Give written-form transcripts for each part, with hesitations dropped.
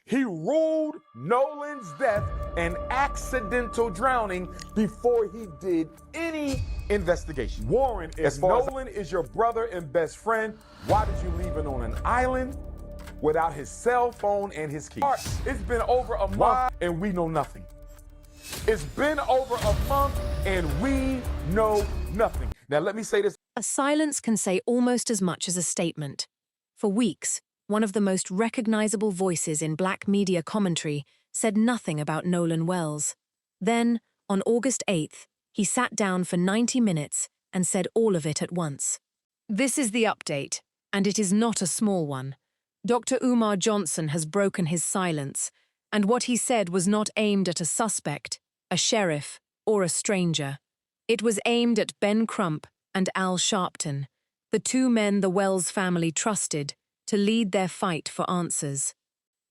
He ruled Nolan's death an accidental drowning before he did any investigation. Warren, if Nolan is your brother and best friend, why did you leave him on an island without his cell phone and his keys? It's been over a month and we know nothing. It's been over a month and we know nothing. Now let me say this. A silence can say almost as much as a statement. For weeks, one of the most recognizable voices in black media commentary said nothing about Nolan Wells. Then, on August 8th, he sat down for 90 minutes and said all of it at once. This is the update, and it is not a small one. Dr. Umar Johnson has broken his silence, and what he said was not aimed at a suspect, a sheriff, or a stranger. It was aimed at Ben Crump and Sharpton, the two men the Wells family trusted to lead their fight for answers.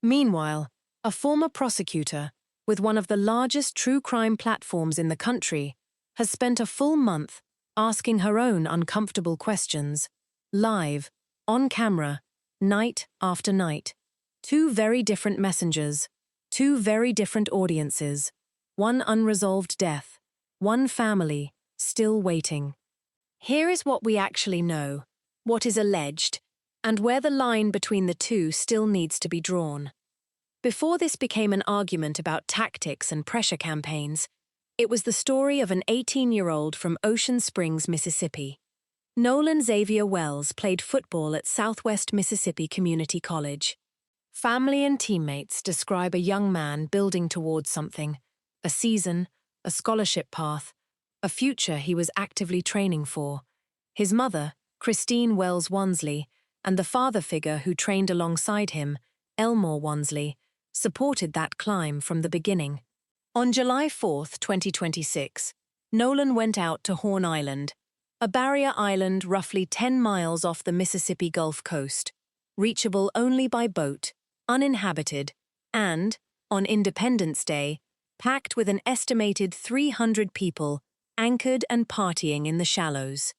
Meanwhile, a former prosecutor, with one of the largest true crime platforms in the country, has spent a full month asking her own uncomfortable questions, live, on camera, night after night. Two very different messengers, two very different audiences, one unresolved death, one family still waiting. Here is what we actually know, what is alleged, and where the line between the two still needs to be drawn. Before this became an argument about tactics and pressure campaigns, it was the story of an 18-year-old from Ocean Springs, Mississippi. Nolan Xavier Wells played football at Southwest Mississippi Community College. Family and teammates describe a young man building towards something, a season, a scholarship path, a future he was actively training for. His mother, Christine Wells Wansley, and the father figure who trained alongside him, Elmore Wansley, supported that climb from the beginning. On July 4, 2026, Nolan went out to Horn Island, a barrier island roughly 10 miles off the Mississippi Gulf Coast, reachable only by boat, uninhabited, and, on Independence Day, packed with an estimated 300 people, anchored and partying in the shallows.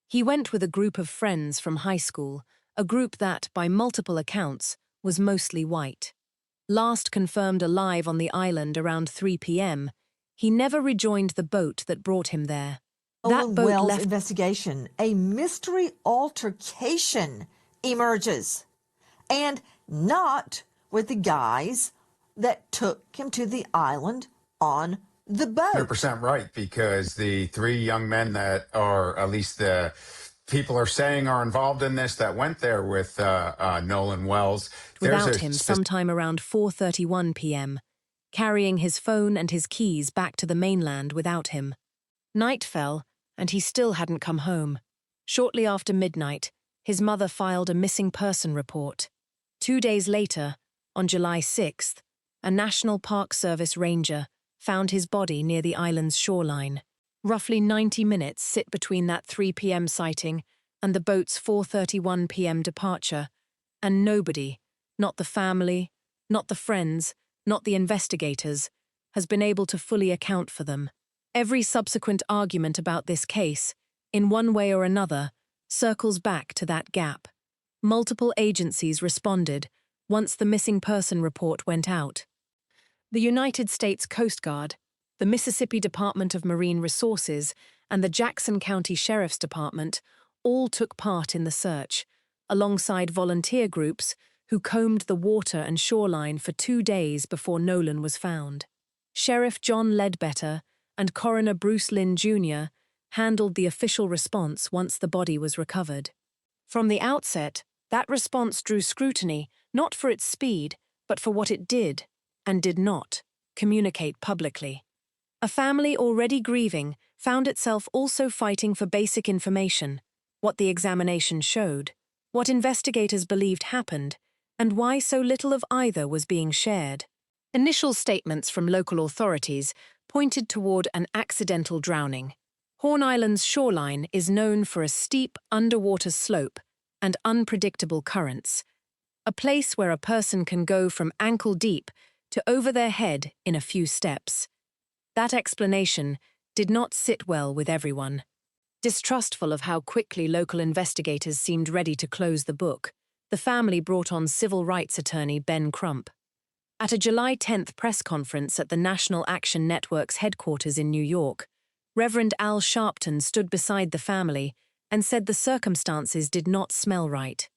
He went with a group of friends from high school, a group that, by multiple accounts, was mostly white. Last confirmed alive on the island around 3 p.m., he never rejoined the boat that brought him there. Nolan Wells' investigation, a mystery altercation emerges, and not with the guys that took him to the island on the boat. 100% right, because the three young men that are, at least the people are saying, are involved in this, that went there with Nolan Wells. Without him sometime around 4:31 p.m., carrying his phone and his keys back to the mainland without him. Night fell, and he still hadn't come home. Shortly after midnight, his mother filed a missing person report. 2 days later, on July 6th, a National Park Service ranger found his body near the island's shoreline. Roughly 90 minutes sit between that 3 p.m. sighting and the boat's 4:31 p.m. departure, and nobody, not the family, not the friends, not the investigators, has been able to fully account for them. Every subsequent argument about this case, in one way or another, circles back to that gap. Multiple agencies responded once the missing person report went out. The United States Coast Guard, the Mississippi Department of Marine Resources, and the Jackson County Sheriff's Department all took part in the search, alongside volunteer groups who combed the water and shoreline for 2 days before Nolan was found. Sheriff John Ledbetter and Coroner Bruce Lynn Jr. handled the official response once the body was recovered. From the outset, that response drew scrutiny not for its speed, but for what it did, and did not, communicate publicly. A family already grieving found itself also fighting for basic information, what the examination showed, what investigators believed happened, and why so little of either was being shared. Initial statements from local authorities pointed toward an accidental drowning. Horn Island's shoreline is known for a steep underwater slope and unpredictable currents, a place where a person can go from ankle deep to over their head in a few steps. That explanation did not sit well with everyone. Distrustful of how quickly local investigators seemed ready to close the book, the family brought on civil rights attorney Ben Crump. At a July 10th press conference at the National Action Network's headquarters in New York, Reverend Al Sharpton stood beside the family and said the circumstances did not smell right.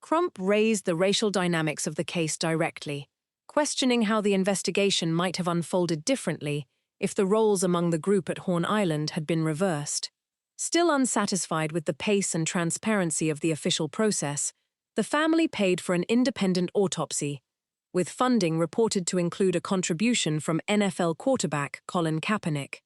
Crump raised the racial dynamics of the case directly, questioning how the investigation might have unfolded differently if the roles among the group at Horn Island had been reversed. Still unsatisfied with the pace and transparency of the official process, the family paid for an independent autopsy, with funding reported to include a contribution from NFL quarterback Colin Kaepernick.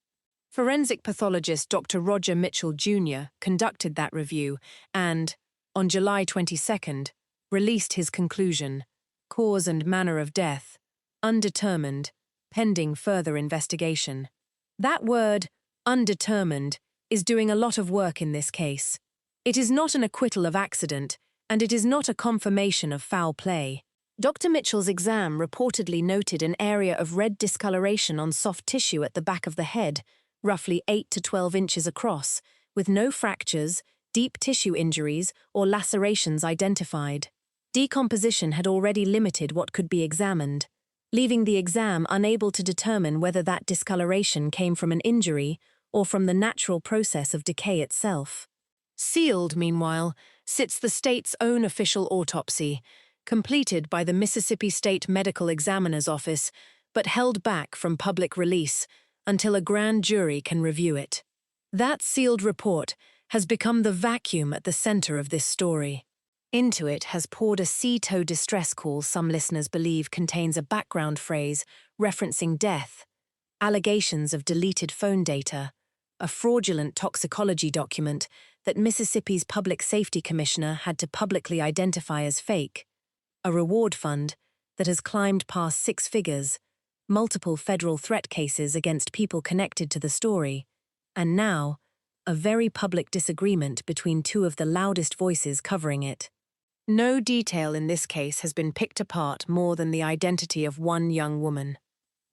Forensic pathologist Dr. Roger Mitchell Jr. conducted that review and, on July 22nd, released his conclusion: cause and manner of death, undetermined, pending further investigation. That word, undetermined, is doing a lot of work in this case. It is not an acquittal of accident, and it is not a confirmation of foul play. Dr. Mitchell's exam reportedly noted an area of red discoloration on soft tissue at the back of the head, roughly 8 to 12 inches across, with no fractures, deep tissue injuries, or lacerations identified. Decomposition had already limited what could be examined, leaving the exam unable to determine whether that discoloration came from an injury or from the natural process of decay itself. Sealed, meanwhile, sits the state's own official autopsy, completed by the Mississippi State Medical Examiner's Office, but held back from public release until a grand jury can review it. That sealed report has become the vacuum at the center of this story. Into it has poured a sea-tow distress call some listeners believe contains a background phrase referencing death, allegations of deleted phone data, a fraudulent toxicology document that Mississippi's Public Safety Commissioner had to publicly identify as fake, a reward fund that has climbed past 6 figures, multiple federal threat cases against people connected to the story, and now, a very public disagreement between 2 of the loudest voices covering it. No detail in this case has been picked apart more than the identity of one young woman.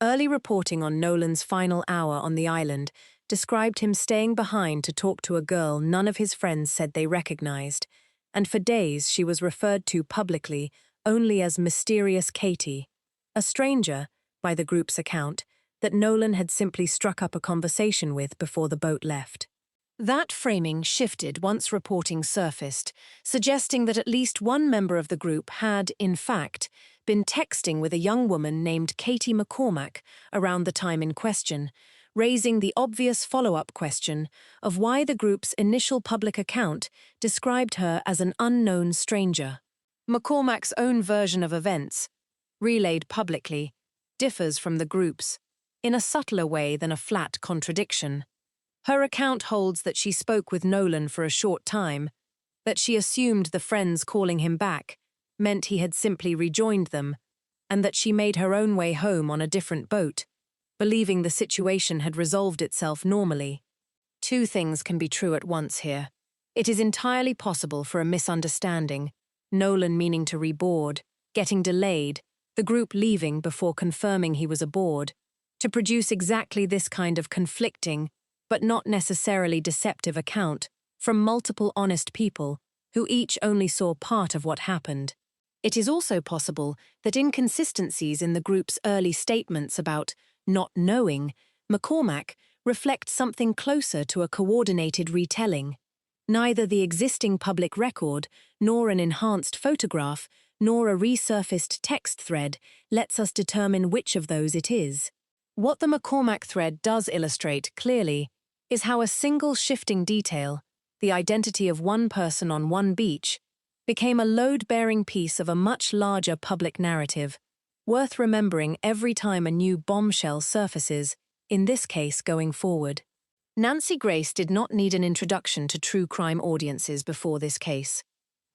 Early reporting on Nolan's final hour on the island described him staying behind to talk to a girl none of his friends said they recognized, and for days she was referred to publicly only as Mysterious Katie, a stranger, by the group's account, that Nolan had simply struck up a conversation with before the boat left. That framing shifted once reporting surfaced, suggesting that at least one member of the group had, in fact, been texting with a young woman named Katie McCormack around the time in question, raising the obvious follow-up question of why the group's initial public account described her as an unknown stranger. McCormack's own version of events, relayed publicly, differs from the group's, in a subtler way than a flat contradiction. Her account holds that she spoke with Nolan for a short time, that she assumed the friends calling him back meant he had simply rejoined them, and that she made her own way home on a different boat, believing the situation had resolved itself normally. 2 things can be true at once here. It is entirely possible for a misunderstanding, Nolan meaning to reboard, getting delayed, the group leaving before confirming he was aboard, to produce exactly this kind of conflicting, but not necessarily deceptive account from multiple honest people who each only saw part of what happened. It is also possible that inconsistencies in the group's early statements about not knowing McCormack reflect something closer to a coordinated retelling. Neither the existing public record, nor an enhanced photograph, nor a resurfaced text thread lets us determine which of those it is. What the McCormack thread does illustrate clearly is how a single shifting detail, the identity of one person on one beach, became a load-bearing piece of a much larger public narrative, worth remembering every time a new bombshell surfaces, in this case going forward. Nancy Grace did not need an introduction to true crime audiences before this case.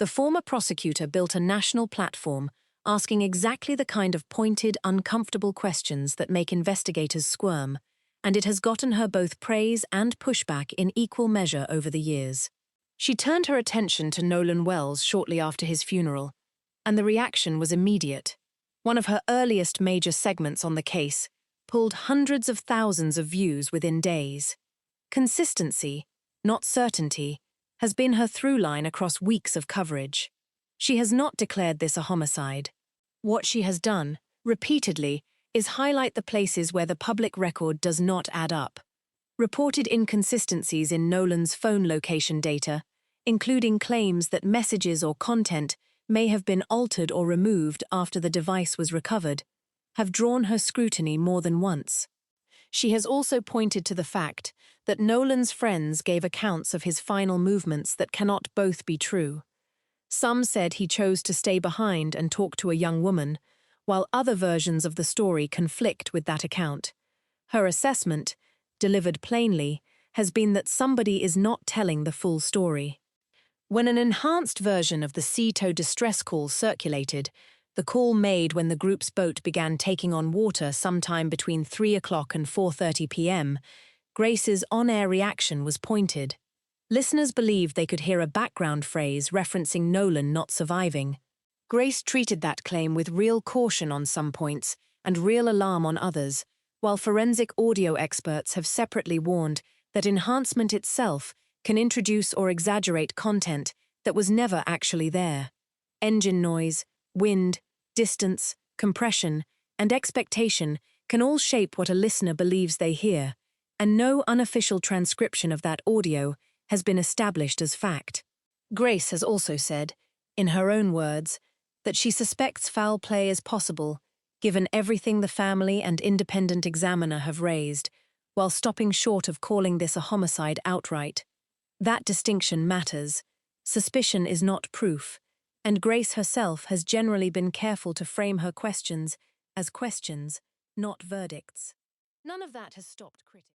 The former prosecutor built a national platform asking exactly the kind of pointed, uncomfortable questions that make investigators squirm, and it has gotten her both praise and pushback in equal measure over the years. She turned her attention to Nolan Wells shortly after his funeral, and the reaction was immediate. One of her earliest major segments on the case pulled hundreds of thousands of views within days. Consistency, not certainty, has been her through line across weeks of coverage. She has not declared this a homicide. What she has done, repeatedly is highlight the places where the public record does not add up. Reported inconsistencies in Nolan's phone location data, including claims that messages or content may have been altered or removed after the device was recovered, have drawn her scrutiny more than once. She has also pointed to the fact that Nolan's friends gave accounts of his final movements that cannot both be true. Some said he chose to stay behind and talk to a young woman, while other versions of the story conflict with that account. Her assessment, delivered plainly, has been that somebody is not telling the full story. When an enhanced version of the sea tow distress call circulated, the call made when the group's boat began taking on water sometime between 3 o'clock and 4:30 p.m., Grace's on-air reaction was pointed. Listeners believed they could hear a background phrase referencing Nolan not surviving. Grace treated that claim with real caution on some points and real alarm on others, while forensic audio experts have separately warned that enhancement itself can introduce or exaggerate content that was never actually there. Engine noise, wind, distance, compression, and expectation can all shape what a listener believes they hear, and no unofficial transcription of that audio has been established as fact. Grace has also said, in her own words, that she suspects foul play is possible, given everything the family and independent examiner have raised, while stopping short of calling this a homicide outright. That distinction matters. Suspicion is not proof, and Grace herself has generally been careful to frame her questions as questions, not verdicts. None of that has stopped critics.